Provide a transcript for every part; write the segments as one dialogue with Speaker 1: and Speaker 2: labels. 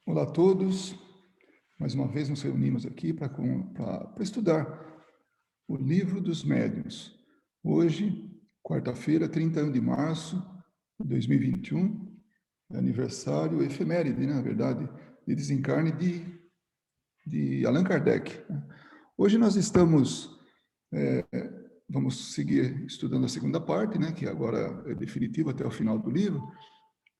Speaker 1: Olá a todos, mais uma vez nos reunimos aqui para estudar o Livro dos Médiuns. Hoje, quarta-feira, 31 de março de 2021, é aniversário efeméride, né, na verdade, de desencarne de Allan Kardec. Hoje nós vamos seguir estudando a segunda parte, né, que agora é definitiva até o final do livro,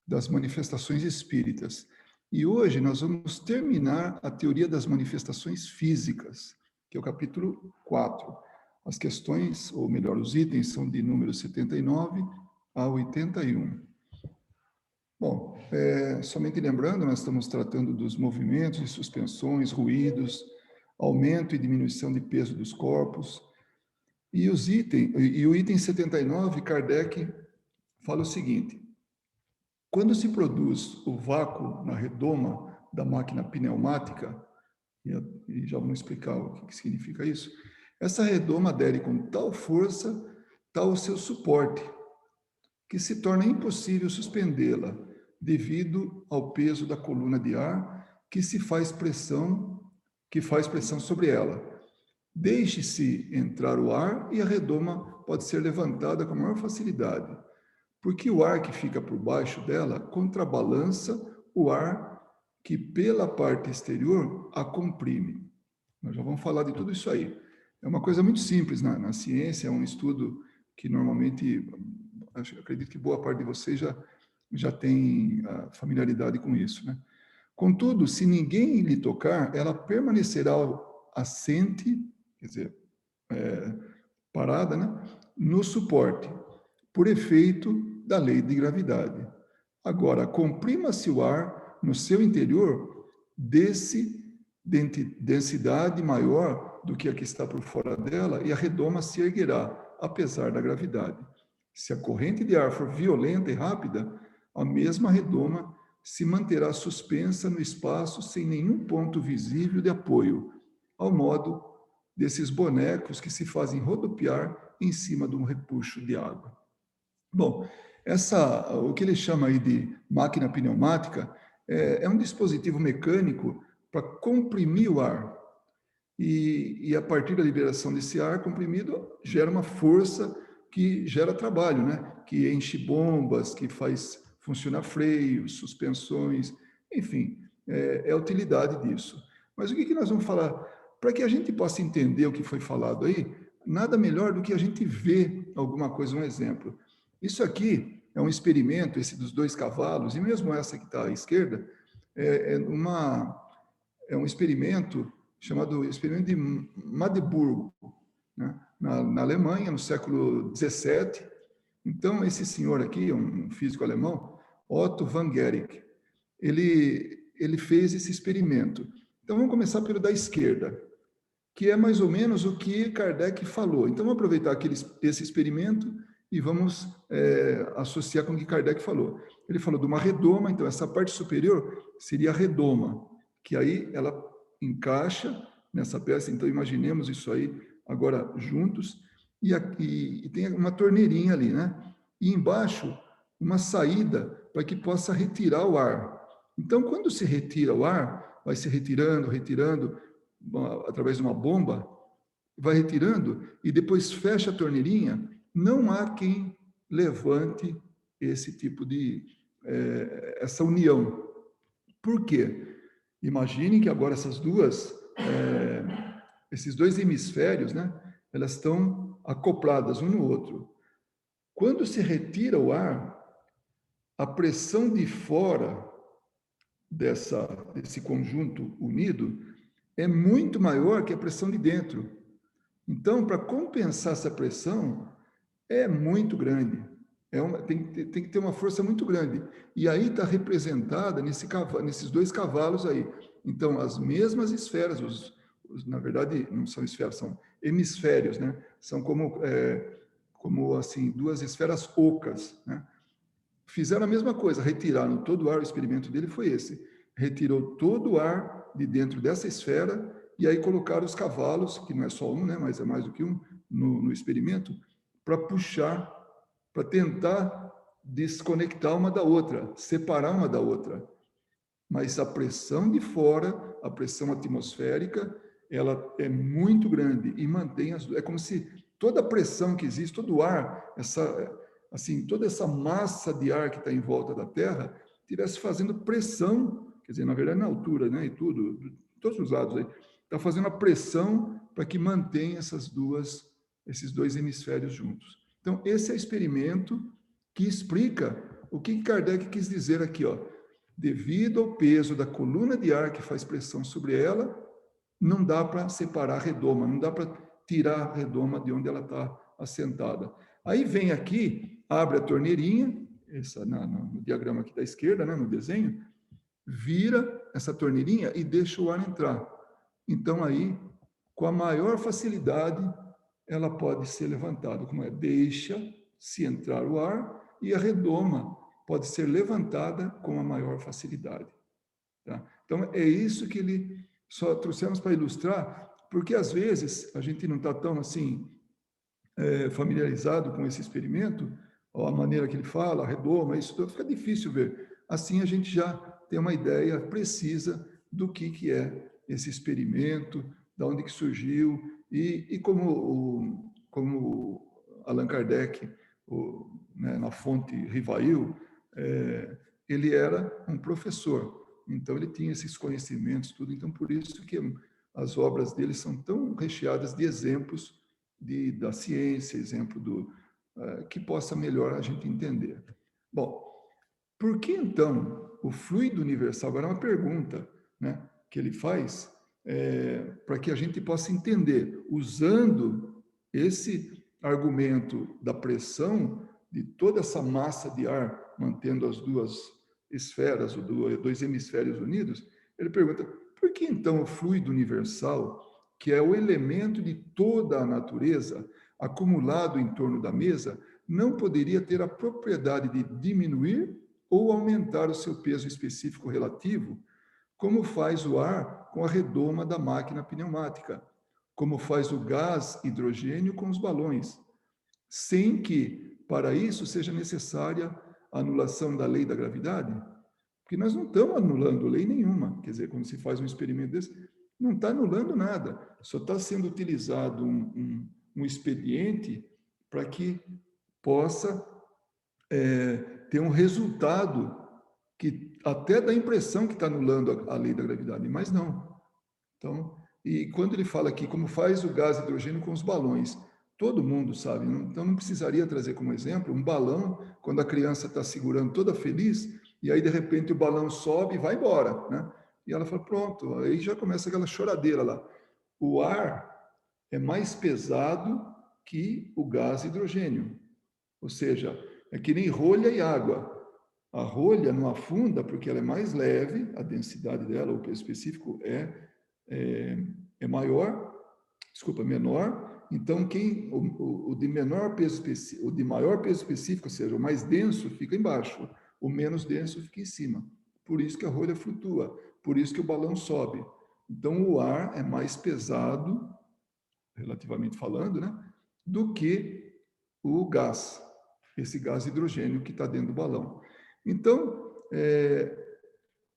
Speaker 1: das manifestações espíritas. E hoje nós vamos terminar a teoria das manifestações físicas, que é o capítulo 4. As questões, ou melhor, os itens são de número 79 a 81. Bom, somente lembrando, nós estamos tratando dos movimentos e suspensões, ruídos, aumento e diminuição de peso dos corpos. E o item 79, Kardec fala o seguinte: quando se produz o vácuo na redoma da máquina pneumática, e já vamos explicar o que significa isso, essa redoma adere com tal força, tal o seu suporte, que se torna impossível suspendê-la, devido ao peso da coluna de ar que faz pressão sobre ela. Deixe-se entrar o ar e a redoma pode ser levantada com a maior facilidade, porque o ar que fica por baixo dela contrabalança o ar que pela parte exterior a comprime. Nós já vamos falar de tudo isso aí. É uma coisa muito simples na ciência, é um estudo que normalmente, acredito que boa parte de vocês já tem familiaridade com isso, né? Contudo, se ninguém lhe tocar, ela permanecerá assente, quer dizer, parada, né, no suporte, por efeito da lei de gravidade. Agora, comprima-se o ar no seu interior, desse densidade maior do que a que está por fora dela, e a redoma se erguerá, apesar da gravidade. Se a corrente de ar for violenta e rápida, a mesma redoma se manterá suspensa no espaço sem nenhum ponto visível de apoio, ao modo desses bonecos que se fazem rodopiar em cima de um repuxo de água. Bom, o que ele chama aí de máquina pneumática é um dispositivo mecânico para comprimir o ar. E a partir da liberação desse ar comprimido, gera uma força que gera trabalho, né? Que enche bombas, que faz funcionar freios, suspensões, enfim, é a utilidade disso. Mas o que nós vamos falar? Para que a gente possa entender o que foi falado aí, nada melhor do que a gente ver alguma coisa, um exemplo. Isso aqui é um experimento, esse dos 2 cavalos, e mesmo essa que está à esquerda, é um experimento chamado experimento de Magdeburgo, né? Na Alemanha, no século 17. Então, esse senhor aqui, um físico alemão, Otto von Guericke, ele fez esse experimento. Então, vamos começar pelo da esquerda, que é mais ou menos o que Kardec falou. Então, vamos aproveitar esse experimento e vamos associar com o que Kardec falou. Ele falou de uma redoma, então essa parte superior seria a redoma, que aí ela encaixa nessa peça. Então, imaginemos isso aí agora juntos, e tem uma torneirinha ali, né? E embaixo, uma saída para que possa retirar o ar. Então, quando se retira o ar, vai se retirando, através de uma bomba, vai retirando e depois fecha a torneirinha, não há quem levante esse tipo de essa união. Por quê? Imaginem que agora esses dois hemisférios, né, elas estão acopladas um no outro. Quando se retira o ar, a pressão de fora desse conjunto unido é muito maior que a pressão de dentro. Então, para compensar essa pressão, é muito grande. Tem que ter uma força muito grande. E aí está representada nesses 2 cavalos aí. Então, as mesmas esferas, na verdade, não são esferas, são hemisférios, né? São como assim, 2 esferas ocas, né? Fizeram a mesma coisa, retiraram todo o ar, o experimento dele foi esse. Retirou todo o ar de dentro dessa esfera e aí colocaram os cavalos, que não é só um, né, mas é mais do que um, no experimento, para puxar, para tentar desconectar uma da outra, separar uma da outra. mas a pressão de fora, a pressão atmosférica, ela é muito grande e mantém as... É como se toda a pressão que existe, todo o ar, assim, toda essa massa de ar que está em volta da Terra, estivesse fazendo pressão, quer dizer, na verdade, na altura, né, e tudo, de todos os lados aí, está fazendo a pressão para que mantenha esses dois hemisférios juntos. Então, esse é o experimento que explica o que Kardec quis dizer aqui, ó. Devido ao peso da coluna de ar que faz pressão sobre ela, não dá para separar a redoma, não dá para tirar a redoma de onde ela está assentada. Aí vem aqui, abre a torneirinha, no diagrama aqui da esquerda, né, no desenho, vira essa torneirinha e deixa o ar entrar. Então, aí, com a maior facilidade, ela pode ser levantada. Como é? Deixa-se entrar o ar e a redoma pode ser levantada com a maior facilidade. Tá? Então, é isso que ele só trouxemos para ilustrar, porque às vezes a gente não está tão assim familiarizado com esse experimento, ou a maneira que ele fala, a redoma, isso tudo fica difícil ver. Assim a gente já tem uma ideia precisa do que é esse experimento, de onde que surgiu, e como Allan Kardec, né, na fonte Rivail, ele era um professor, então ele tinha esses conhecimentos, tudo, então por isso que as obras dele são tão recheadas de exemplos da ciência, exemplo que possa melhor a gente entender. Bom, por que então o fluido universal? Agora é uma pergunta, né, que ele faz para que a gente possa entender, usando esse argumento da pressão de toda essa massa de ar, mantendo as duas esferas, os dois hemisférios unidos, ele pergunta, por que então o fluido universal, que é o elemento de toda a natureza, acumulado em torno da mesa, não poderia ter a propriedade de diminuir ou aumentar o seu peso específico relativo, como faz o ar com a redoma da máquina pneumática, como faz o gás hidrogênio com os balões, sem que, para isso, seja necessária a anulação da lei da gravidade? Porque nós não estamos anulando lei nenhuma. Quer dizer, quando se faz um experimento desse, não está anulando nada. Só está sendo utilizado um expediente para que possa ter um resultado que até dá a impressão que está anulando a lei da gravidade, mas não. Então, e quando ele fala aqui como faz o gás hidrogênio com os balões, todo mundo sabe, então não precisaria trazer como exemplo um balão, quando a criança está segurando toda feliz, e aí de repente o balão sobe e vai embora, né? E ela fala, pronto, aí já começa aquela choradeira lá. O ar é mais pesado que o gás hidrogênio, ou seja, é que nem rolha e água. A rolha não afunda porque ela é mais leve, a densidade dela, o peso específico é maior, desculpa, menor. Então, o de menor peso específico, o de maior peso específico, ou seja, o mais denso, fica embaixo, o menos denso fica em cima. Por isso que a rolha flutua, por isso que o balão sobe. Então, o ar é mais pesado, relativamente falando, né, do que o gás, esse gás hidrogênio que está dentro do balão. Então,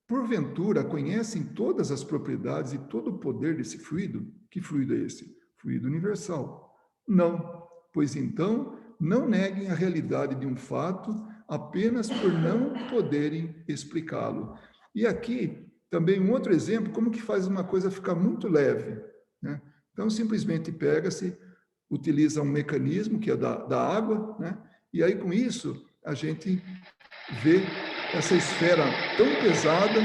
Speaker 1: porventura, conhecem todas as propriedades e todo o poder desse fluido? Que fluido é esse? Fluido universal. Não, pois então não neguem a realidade de um fato apenas por não poderem explicá-lo. E aqui também um outro exemplo, como que faz uma coisa ficar muito leve, né? Então, simplesmente pega-se, utiliza um mecanismo que é da água, né? E aí, com isso, a gente vê essa esfera tão pesada,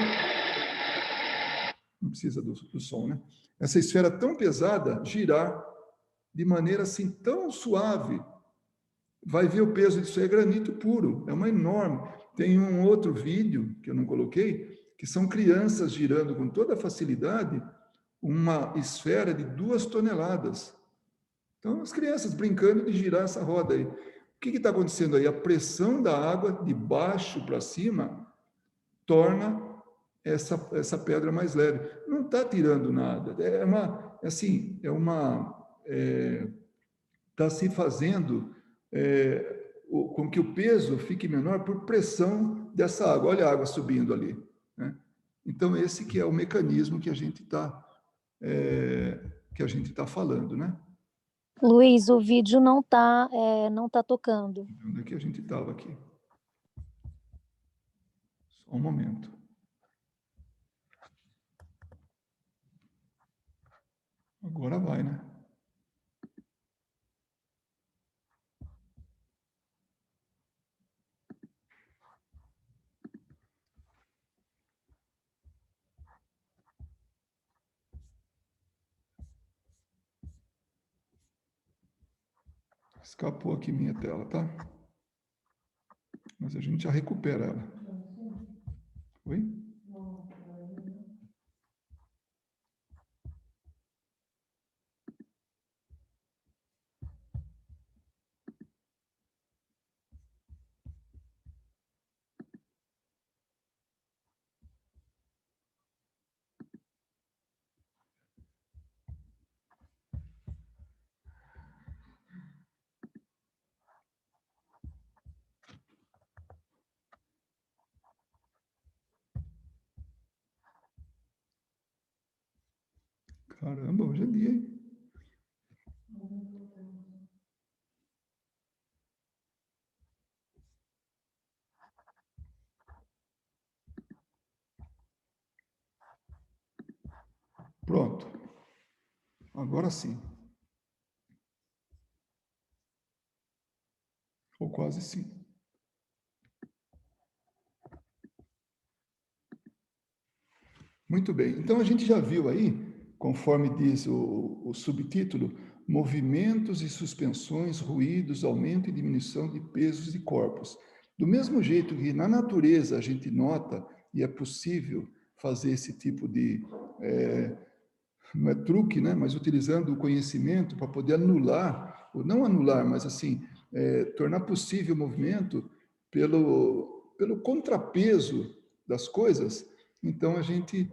Speaker 1: não precisa do som, né? Essa esfera tão pesada girar de maneira assim tão suave. Vai ver o peso disso aí, é granito puro, é uma enorme. Tem um outro vídeo que eu não coloquei, que são crianças girando com toda facilidade uma esfera de 2 toneladas. Então, as crianças brincando de girar essa roda aí. O que está acontecendo aí? A pressão da água de baixo para cima torna essa pedra mais leve. Não está tirando nada. Está se fazendo com que o peso fique menor por pressão dessa água. Olha a água subindo ali, né? Então, esse que é o mecanismo que a gente está falando, né?
Speaker 2: Luiz, o vídeo não tá tocando.
Speaker 1: Onde é que a gente estava aqui? Só um momento. Agora vai, né? Escapou aqui minha tela, tá? Mas a gente já recupera ela. Oi? Caramba, hoje é dia, hein? Pronto. Agora sim. Ou quase sim. Muito bem. Então, a gente já viu aí, conforme diz o subtítulo, movimentos e suspensões, ruídos, aumento e diminuição de pesos e corpos. Do mesmo jeito que na natureza a gente nota e é possível fazer esse tipo de, não é truque, né? Mas utilizando o conhecimento para poder anular, ou não anular, mas assim, tornar possível o movimento pelo contrapeso das coisas. Então, a gente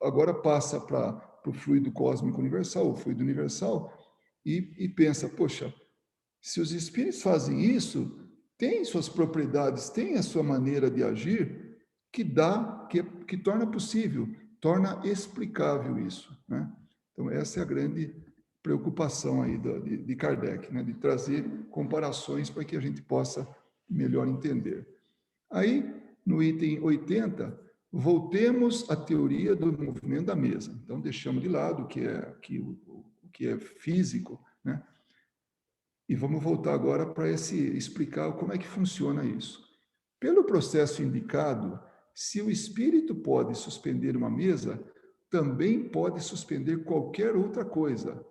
Speaker 1: agora passa para o fluido cósmico universal, o fluido universal, e pensa, poxa, se os espíritos fazem isso, tem suas propriedades, tem a sua maneira de agir que dá, que torna possível, torna explicável isso, né? Então, essa é a grande preocupação aí de Kardec, né? De trazer comparações para que a gente possa melhor entender. Aí, no item 80, voltemos à teoria do movimento da mesa. Então, deixamos de lado o que é físico, né? E vamos voltar agora para explicar como é que funciona isso. Pelo processo indicado, se o espírito pode suspender uma mesa, também pode suspender qualquer outra coisa.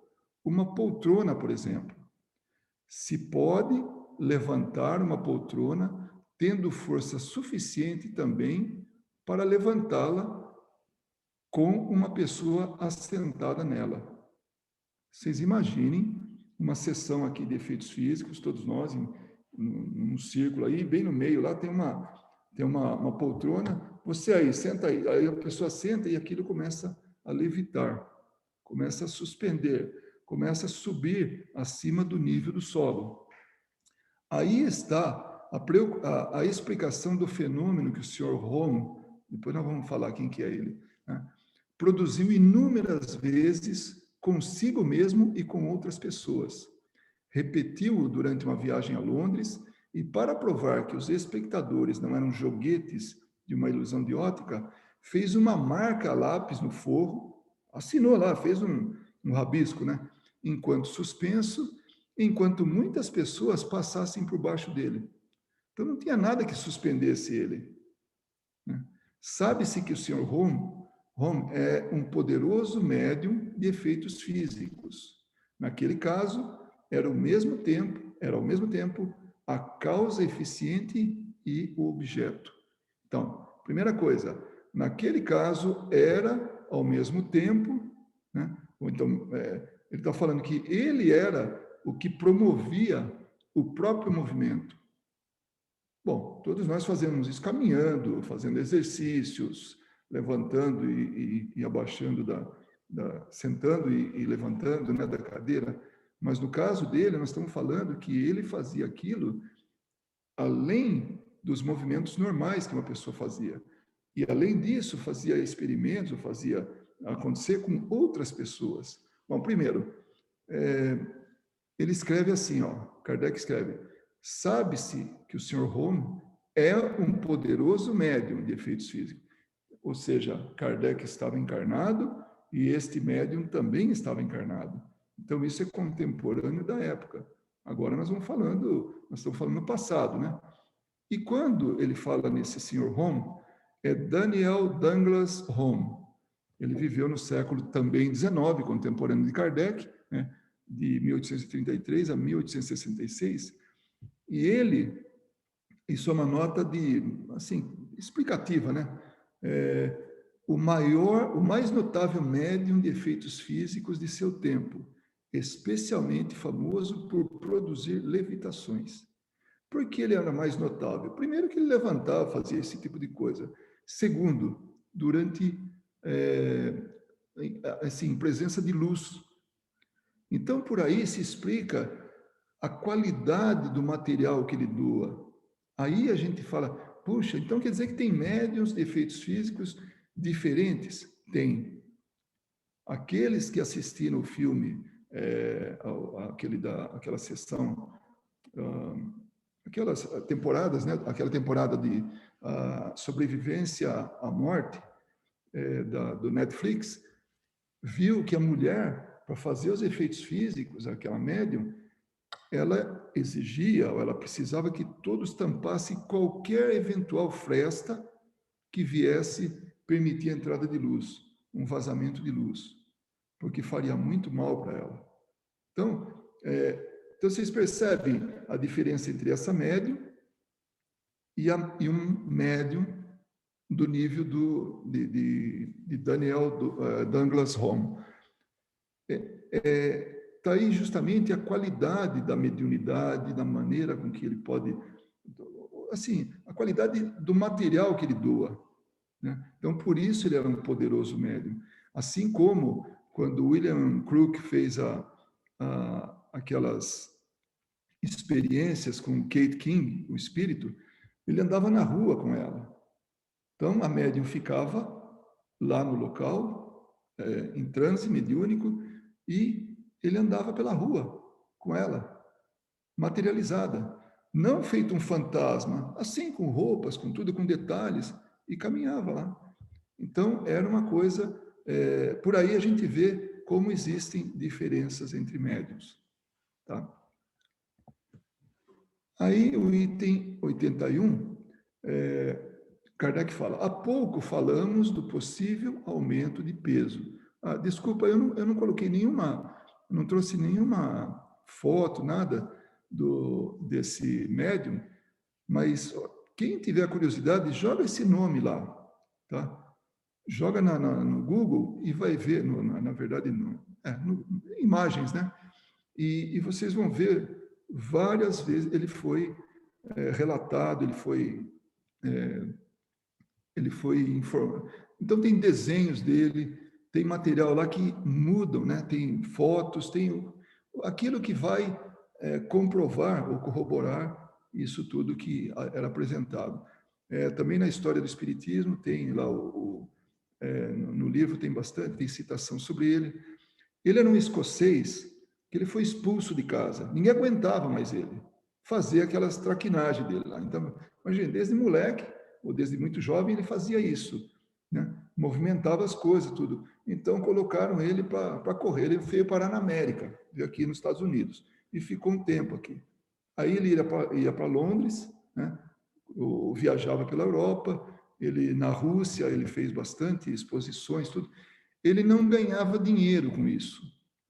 Speaker 1: Uma poltrona, por exemplo. Se pode levantar uma poltrona, tendo força suficiente também para levantá-la com uma pessoa assentada nela. Vocês imaginem uma sessão aqui de efeitos físicos, todos nós, num círculo aí, bem no meio, lá tem uma poltrona, você aí, senta aí a pessoa senta e aquilo começa a levitar, começa a suspender, começa a subir acima do nível do solo. Aí está a explicação do fenômeno que o Sr. Hom, depois nós vamos falar quem que é ele, né? Produziu inúmeras vezes consigo mesmo e com outras pessoas. Repetiu-o durante uma viagem a Londres e, para provar que os espectadores não eram joguetes de uma ilusão de ótica, fez uma marca a lápis no forro, assinou lá, fez um rabisco, né? Enquanto suspenso, enquanto muitas pessoas passassem por baixo dele. Então não tinha nada que suspendesse ele, né? Sabe-se que o Sr. Hom é um poderoso médium de efeitos físicos. Naquele caso, era ao mesmo tempo a causa eficiente e o objeto. Então, primeira coisa, naquele caso era ao mesmo tempo, né? Ou então, ele está falando que ele era o que promovia o próprio movimento. Bom, todos nós fazemos isso caminhando, fazendo exercícios, levantando e abaixando sentando e levantando, né, da cadeira. Mas no caso dele, nós estamos falando que ele fazia aquilo além dos movimentos normais que uma pessoa fazia. E, além disso, fazia experimentos, fazia acontecer com outras pessoas. Bom, primeiro, ele escreve assim, Kardec escreve: sabe-se que o Sr. Home é um poderoso médium de efeitos físicos. Ou seja, Kardec estava encarnado e este médium também estava encarnado. Então, isso é contemporâneo da época. Agora nós estamos falando no passado, né? E quando ele fala nesse Sr. Home, é Daniel Douglas Home. Ele viveu no século também XIX, contemporâneo de Kardec, né? De 1833 a 1866. E ele, isso é uma nota explicativa, né? O mais notável médium de efeitos físicos de seu tempo, especialmente famoso por produzir levitações. Por que ele era mais notável? Primeiro, que ele levantava, fazia esse tipo de coisa. Segundo, durante presença de luz. Então, por aí se explica a qualidade do material que ele doa. Aí a gente fala, puxa, então quer dizer que tem médiuns de efeitos físicos diferentes? Tem. Aqueles que assistiram o filme, aquela sessão, aquelas temporadas, né? Aquela temporada de sobrevivência à morte do Netflix, viu que a mulher, para fazer os efeitos físicos, aquela médium, ela exigia, ou ela precisava que todos tampassem qualquer eventual fresta que viesse permitir a entrada de luz, um vazamento de luz, porque faria muito mal para ela. Então, vocês percebem a diferença entre essa médium e um médium do nível de Daniel Douglas Home. Está aí justamente a qualidade da mediunidade, da maneira com que ele pode... Assim, a qualidade do material que ele doa. Né? Então, por isso ele era um poderoso médium. Assim como quando William Crook fez aquelas experiências com Kate King, o espírito, ele andava na rua com ela. Então, a médium ficava lá no local, em transe mediúnico, e ele andava pela rua com ela, materializada. Não feito um fantasma, assim, com roupas, com tudo, com detalhes, e caminhava lá. Então, era uma coisa... por aí a gente vê como existem diferenças entre médiuns. Tá? Aí, o item 81, Kardec fala: há pouco falamos do possível aumento de peso. Desculpa, eu não coloquei não trouxe nenhuma foto, nada desse médium, mas quem tiver curiosidade, joga esse nome lá, tá? Joga no Google e vai ver, na verdade, imagens, né? E vocês vão ver várias vezes ele foi relatado, ele foi informado. Então, tem desenhos dele, tem material lá que mudam, né? Tem fotos, tem aquilo que vai comprovar ou corroborar isso tudo que era apresentado. Também na história do Espiritismo tem lá no livro tem citação sobre ele. Ele era um escocês que ele foi expulso de casa. Ninguém aguentava mais ele fazer aquelas traquinagens dele lá. Então, imagina, desde moleque ou desde muito jovem ele fazia isso, né? Movimentava as coisas, tudo. Então colocaram ele para correr. Ele veio parar na América, veio aqui nos Estados Unidos e ficou um tempo aqui. Aí ele ia para Londres, né? Ou viajava pela Europa. Ele na Rússia ele fez bastante exposições, tudo. Ele não ganhava dinheiro com isso,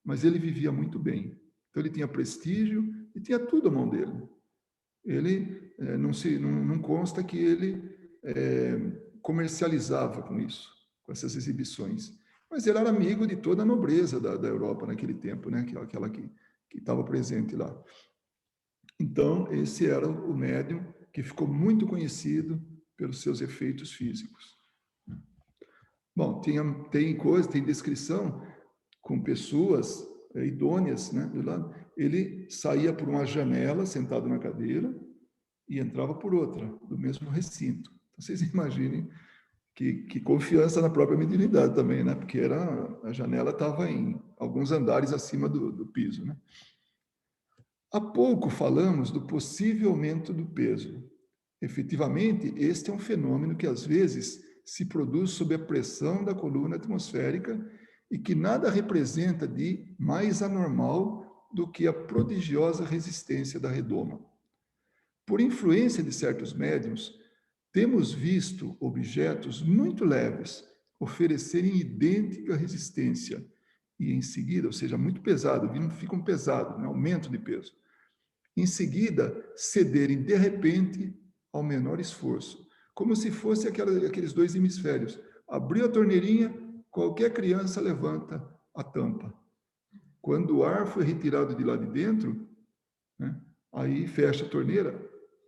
Speaker 1: mas ele vivia muito bem. Então ele tinha prestígio e tinha tudo à mão dele. Ele não consta que ele comercializava com isso, com essas exibições. Mas ele era amigo de toda a nobreza da Europa naquele tempo, né? Aquela que estava presente lá. Então, esse era o médium que ficou muito conhecido pelos seus efeitos físicos. Bom, tem descrição com pessoas idôneas, né? Ele saía por uma janela, sentado na cadeira, e entrava por outra, do mesmo recinto. Então, vocês imaginem Que confiança na própria mediunidade também, né? Porque a janela estava em alguns andares acima do piso, né? Há pouco falamos do possível aumento do peso. Efetivamente, este é um fenômeno que às vezes se produz sob a pressão da coluna atmosférica e que nada representa de mais anormal do que a prodigiosa resistência da redoma. Por influência de certos médiuns, temos visto objetos muito leves oferecerem idêntica resistência e em seguida, ou seja, muito pesado, ficam pesados, né? Aumento de peso. Em seguida, cederem de repente ao menor esforço, como se fosse aqueles dois hemisférios. Abriu a torneirinha, qualquer criança levanta a tampa. Quando o ar foi retirado de lá de dentro, né, aí fecha a torneira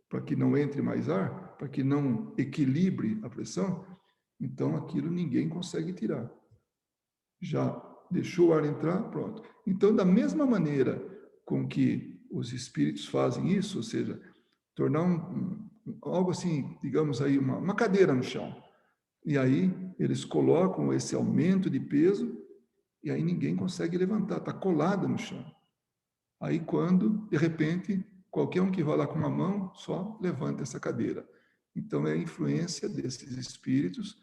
Speaker 1: para que não entre mais ar, para que não equilibre a pressão, então aquilo ninguém consegue tirar. Já deixou o ar entrar, pronto. Então, da mesma maneira com que os espíritos fazem isso, ou seja, tornar algo assim, digamos aí, uma cadeira no chão. E aí eles colocam esse aumento de peso e aí ninguém consegue levantar, está colado no chão. Aí quando, de repente, qualquer um que vai lá com uma mão, só levanta essa cadeira. Então é a influência desses espíritos,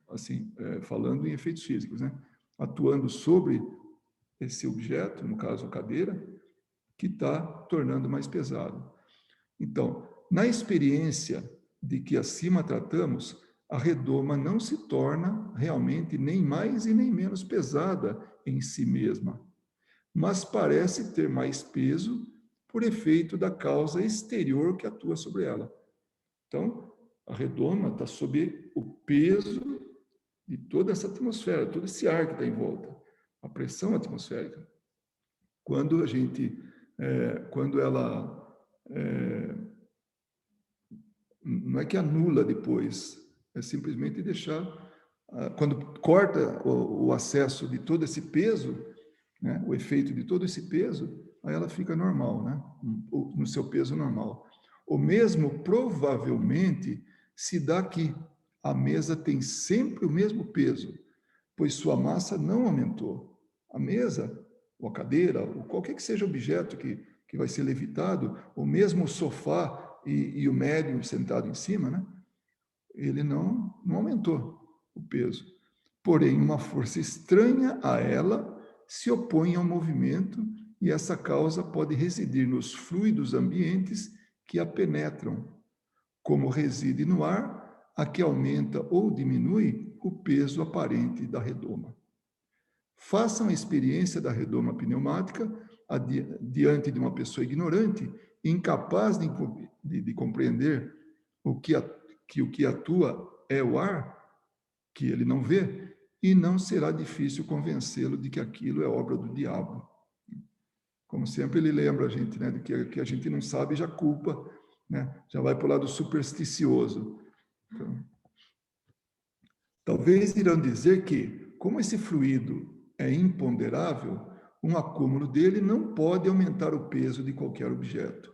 Speaker 1: assim, falando em efeitos físicos, né? Atuando sobre esse objeto, no caso a cadeira, que está tornando mais pesado. Então, na experiência de que acima tratamos, a redoma não se torna realmente nem mais e nem menos pesada em si mesma, mas parece ter mais peso por efeito da causa exterior que atua sobre ela. Então, a redoma está sob o peso de toda essa atmosfera, todo esse ar que está em volta, a pressão atmosférica. Quando a gente, quando ela não é que anula depois, é simplesmente deixar, quando corta o acesso de todo esse peso, né, o efeito de todo esse peso, aí ela fica normal, né, no seu peso normal. O mesmo provavelmente se dá aqui. A mesa tem sempre o mesmo peso, pois sua massa não aumentou. A mesa, ou a cadeira, ou qualquer que seja o objeto que vai ser levitado, ou mesmo o sofá e o médium sentado em cima, né? Ele não aumentou o peso. Porém, uma força estranha a ela se opõe ao movimento e essa causa pode residir nos fluidos ambientes que a penetram, como reside no ar, a que aumenta ou diminui o peso aparente da redoma. Façam a experiência da redoma pneumática diante de uma pessoa ignorante, incapaz de compreender que o que atua é o ar, que ele não vê, e não será difícil convencê-lo de que aquilo é obra do diabo. Como sempre ele lembra a gente, né, de que a gente não sabe, já culpa, né, já vai para o lado supersticioso. Então, talvez irão dizer que, como esse fluido é imponderável, um acúmulo dele não pode aumentar o peso de qualquer objeto.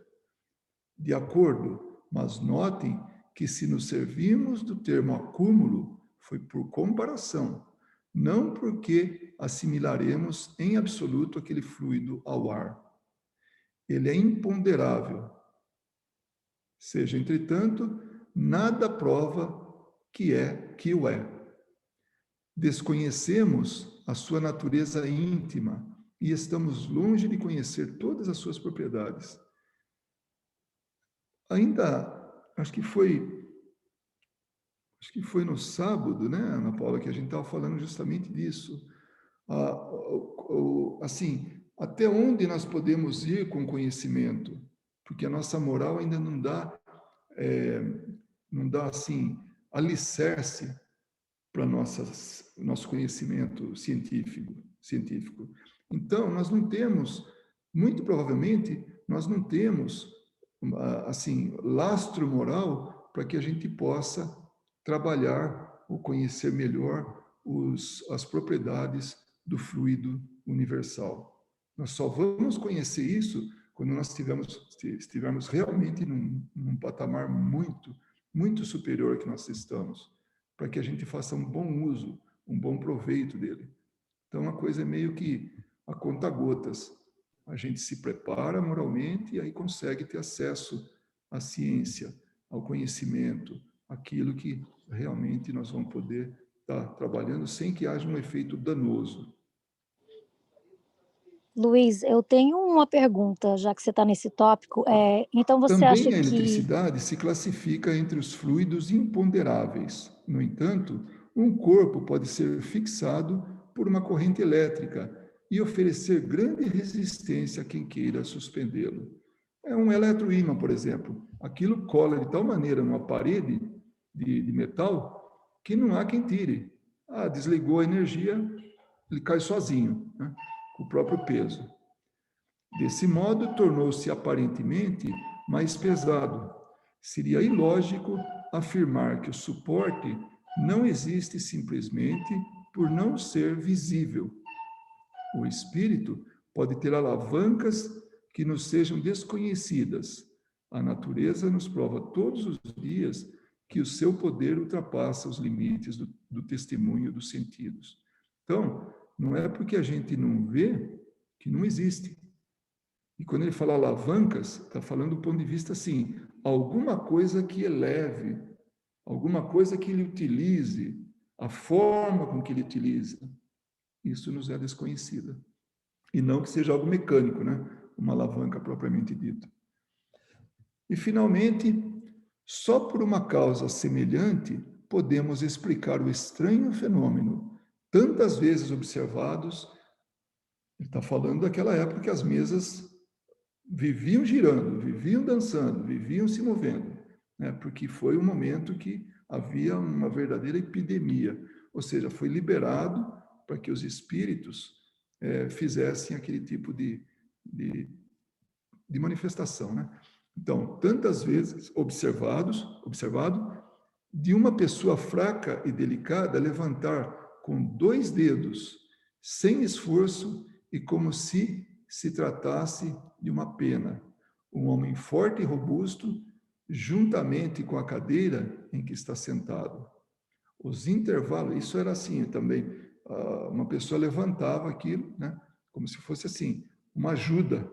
Speaker 1: De acordo, mas notem que se nos servimos do termo acúmulo, foi por comparação, não porque assimilaremos em absoluto aquele fluido ao ar. Ele é imponderável. Seja, entretanto, nada prova que o é. Desconhecemos a sua natureza íntima e estamos longe de conhecer todas as suas propriedades. Ainda, acho que foi no sábado, né, Ana Paula, que a gente estava falando justamente disso. Assim, até onde nós podemos ir com conhecimento? Porque a nossa moral ainda não dá assim, alicerce para nosso conhecimento científico. Então, nós não temos, muito provavelmente, nós não temos, assim, lastro moral para que a gente possa trabalhar ou conhecer melhor as propriedades do fluido universal. Nós só vamos conhecer isso quando nós estivermos realmente num patamar muito, muito superior ao que nós estamos. para que a gente faça um bom uso, um bom proveito dele. Então, a coisa é meio que a conta-gotas. A gente se prepara moralmente e aí consegue ter acesso à ciência, ao conhecimento, aquilo que realmente nós vamos poder estar trabalhando sem que haja um efeito danoso.
Speaker 2: Luiz, eu tenho uma pergunta, já que você está nesse tópico. Então, você acha
Speaker 1: Também a
Speaker 2: que...
Speaker 1: eletricidade se classifica entre os fluidos imponderáveis. No entanto, um corpo pode ser fixado por uma corrente elétrica e oferecer grande resistência a quem queira suspendê-lo. É um eletroímã, por exemplo. Aquilo cola de tal maneira numa parede de metal que não há quem tire. Ah, desligou a energia, ele cai sozinho, né? Com o próprio peso. Desse modo, tornou-se aparentemente mais pesado. Seria ilógico afirmar que o suporte não existe simplesmente por não ser visível. O espírito pode ter alavancas que nos sejam desconhecidas. A natureza nos prova todos os dias que o seu poder ultrapassa os limites do testemunho dos sentidos. Então, não é porque a gente não vê que não existe. E quando ele fala alavancas, está falando do ponto de vista assim, alguma coisa que eleve, alguma coisa que ele utilize, a forma com que ele utiliza. Isso nos é desconhecida. E não que seja algo mecânico, né? Uma alavanca propriamente dita. E, finalmente, só por uma causa semelhante podemos explicar o estranho fenômeno, tantas vezes observados. Ele está falando daquela época que as mesas viviam girando, viviam dançando, viviam se movendo, né? Porque foi um momento que havia uma verdadeira epidemia, ou seja, foi liberado para que os espíritos fizessem aquele tipo de, de manifestação, né? Então, tantas vezes observado, de uma pessoa fraca e delicada levantar com 2 dedos, sem esforço e como se tratasse de uma pena. Um homem forte e robusto, juntamente com a cadeira em que está sentado. Os intervalos, isso era assim também, uma pessoa levantava aquilo, né, como se fosse assim, uma ajuda.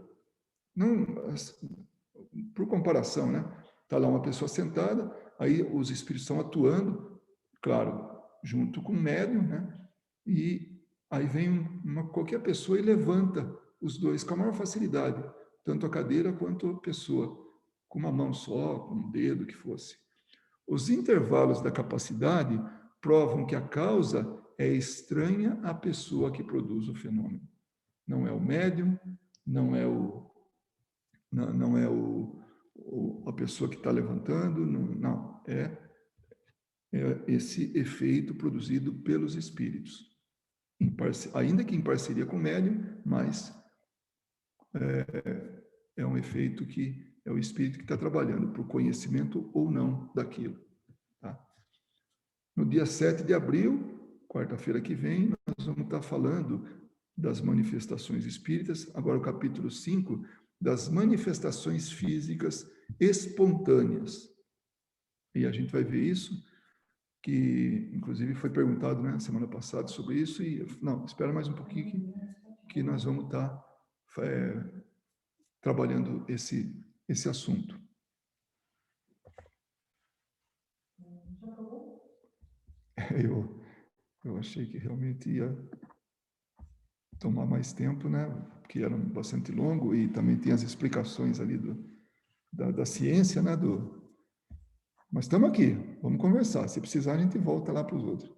Speaker 1: Não, por comparação, né? Está lá uma pessoa sentada, aí os espíritos estão atuando, claro, junto com o médium, né? E aí vem qualquer pessoa e levanta os dois com a maior facilidade, tanto a cadeira quanto a pessoa, com uma mão só, com um dedo que fosse. Os intervalos da capacidade provam que a causa é estranha à pessoa que produz o fenômeno. Não é o médium, não é a pessoa que está levantando, não, é esse efeito produzido pelos espíritos, ainda que em parceria com o médium, mas é um efeito que é o espírito que está trabalhando para o conhecimento ou não daquilo. Tá? No dia 7 de abril, quarta-feira que vem, nós vamos estar falando das manifestações espíritas, agora o capítulo 5, das manifestações físicas espontâneas. E a gente vai ver isso, que inclusive foi perguntado, né, semana passada sobre isso, e não, espera mais um pouquinho que nós vamos estar trabalhando esse assunto. Eu achei que realmente ia tomar mais tempo, né, porque era bastante longo e também tem as explicações ali da ciência, né, mas estamos aqui, vamos conversar. Se precisar, a gente volta lá para os outros.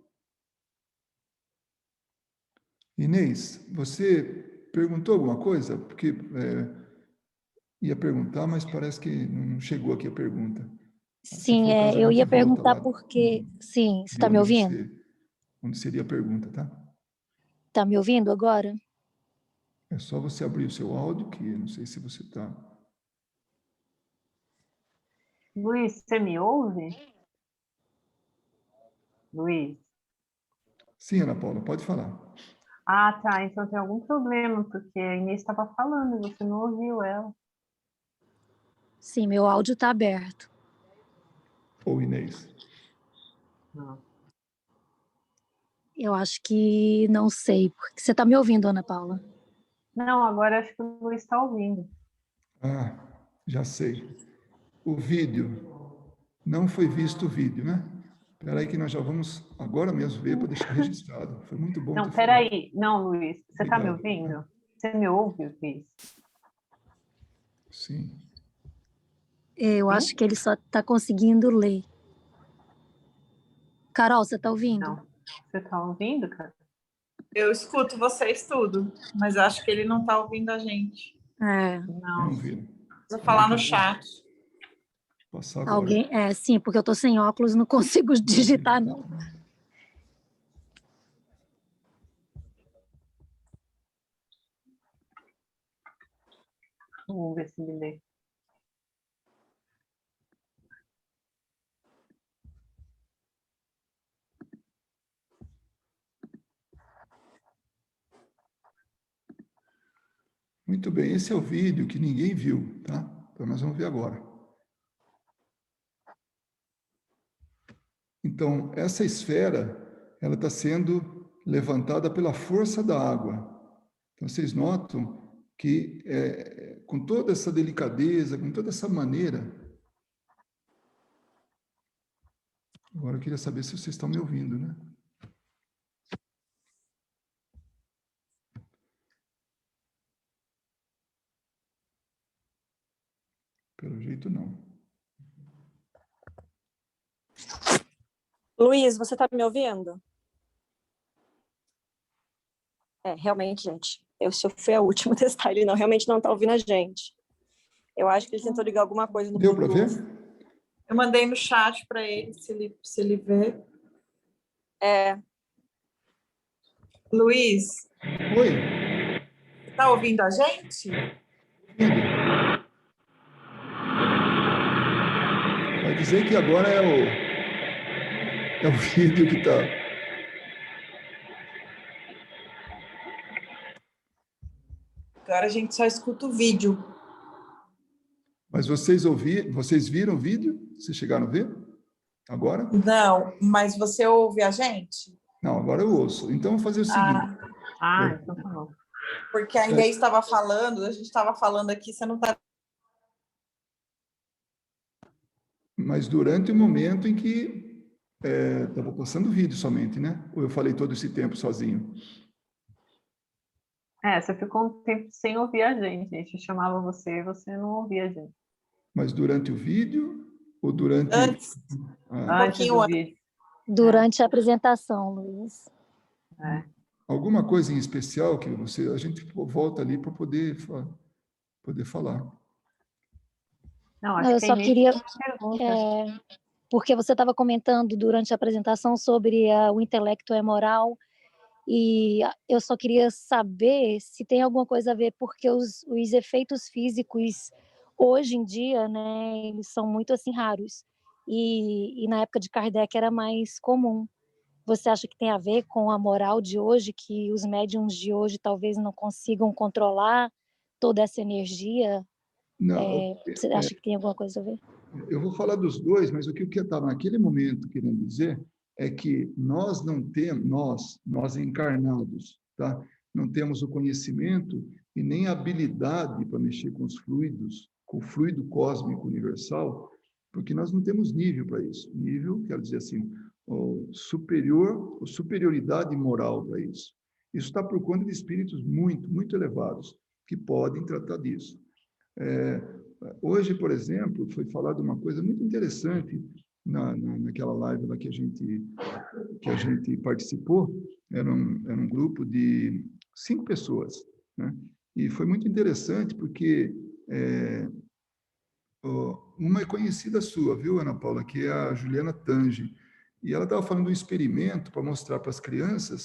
Speaker 1: Inês, você perguntou alguma coisa? Porque ia perguntar, mas parece que não chegou aqui a pergunta. Se
Speaker 2: Sim,
Speaker 1: for o caso, a
Speaker 2: eu
Speaker 1: gente
Speaker 2: ia
Speaker 1: volta
Speaker 2: perguntar
Speaker 1: lá
Speaker 2: porque... Sim, você
Speaker 1: de
Speaker 2: está me ouvindo?
Speaker 1: onde seria a pergunta, tá?
Speaker 2: Está me ouvindo agora?
Speaker 1: É só você abrir o seu áudio, que não sei se você está...
Speaker 3: Luiz, você me ouve? Luiz?
Speaker 1: Sim, Ana Paula, pode falar.
Speaker 3: Ah, tá. Então tem algum problema, porque a Inês estava falando e você não ouviu ela.
Speaker 2: Sim, meu áudio está aberto.
Speaker 1: Ou Inês.
Speaker 3: Não.
Speaker 2: Eu acho que não sei. Porque você está me ouvindo, Ana Paula?
Speaker 3: Não, agora acho que o Luiz está ouvindo.
Speaker 1: Ah, já sei. O vídeo, não foi visto o vídeo, né? Espera aí que nós já vamos agora mesmo ver para deixar registrado. Foi muito bom
Speaker 3: Não,
Speaker 1: ter falado.
Speaker 3: peraí. Não, Luiz, você está me
Speaker 1: Obrigado.
Speaker 3: ouvindo? Você me ouve, Luiz?
Speaker 1: Sim.
Speaker 2: Eu acho que ele só está conseguindo ler. Carol, você está ouvindo?
Speaker 3: Não. Você está ouvindo, cara?
Speaker 4: Eu escuto vocês tudo, mas acho que ele não está ouvindo a gente.
Speaker 2: É.
Speaker 3: Não.
Speaker 1: Não viram.
Speaker 4: Vou falar no chat.
Speaker 1: Passar agora.
Speaker 2: Alguém? É, sim, porque eu estou sem óculos, não consigo digitar, não.
Speaker 3: Vamos ver se me lê.
Speaker 1: Muito bem, esse é o vídeo que ninguém viu, tá? Então nós vamos ver agora. Então, essa esfera, ela está sendo levantada pela força da água. Então, vocês notam que, com toda essa delicadeza, com toda essa maneira... Agora eu queria saber se vocês estão me ouvindo, né? Pelo jeito, não.
Speaker 5: Luiz, você está me ouvindo? Realmente, gente, eu fui a última a testar, ele realmente não está ouvindo a gente. Eu acho que ele tentou ligar alguma coisa no
Speaker 1: Deu para ver?
Speaker 4: Eu mandei no chat para ele, se ele vê. Luiz,
Speaker 1: Oi,
Speaker 4: está ouvindo a gente?
Speaker 1: vai dizer que agora é o vídeo que está...
Speaker 4: Agora a gente só escuta o vídeo.
Speaker 1: Mas vocês viram o vídeo? Vocês chegaram a ver? Agora?
Speaker 4: Não, mas você ouve a gente?
Speaker 1: Não, agora eu ouço. Então, eu vou fazer o seguinte.
Speaker 3: Então tá bom.
Speaker 4: Porque a Inês estava falando, a gente estava falando aqui, você não está...
Speaker 1: Mas durante o momento em que estava passando o vídeo somente, né? Ou eu falei todo esse tempo sozinho?
Speaker 3: Você ficou um tempo sem ouvir a gente chamava você e você não ouvia a gente.
Speaker 1: Mas durante o vídeo ou durante...
Speaker 4: Antes,
Speaker 3: Antes do vídeo.
Speaker 2: Durante a apresentação, Luiz.
Speaker 1: Alguma coisa em especial que a gente volta ali para poder falar.
Speaker 3: Não, acho
Speaker 2: Eu
Speaker 3: que
Speaker 2: só queria...
Speaker 3: pergunta.
Speaker 2: Porque você estava comentando durante a apresentação sobre o intelecto é moral, e eu só queria saber se tem alguma coisa a ver, porque os efeitos físicos hoje em dia, né, eles são muito assim raros, e na época de Kardec era mais comum. Você acha que tem a ver com a moral de hoje, que os médiums de hoje talvez não consigam controlar toda essa energia?
Speaker 1: Não,
Speaker 2: Você acha que tem alguma coisa a ver?
Speaker 1: eu vou falar dos dois, mas o que eu estava naquele momento querendo dizer é que nós não temos, nós encarnados, tá? Não temos o conhecimento e nem a habilidade para mexer com os fluidos, com o fluido cósmico universal, porque nós não temos nível para isso. Nível, quero dizer assim, superioridade moral para isso. Isso está por conta de espíritos muito, muito elevados, que podem tratar disso. Hoje, por exemplo, foi falado uma coisa muito interessante naquela live lá que a gente participou. Era um grupo de 5 pessoas, né? E foi muito interessante porque uma é conhecida sua, viu, Ana Paula, que é a Juliana Tange, e ela estava falando de um experimento para mostrar para as crianças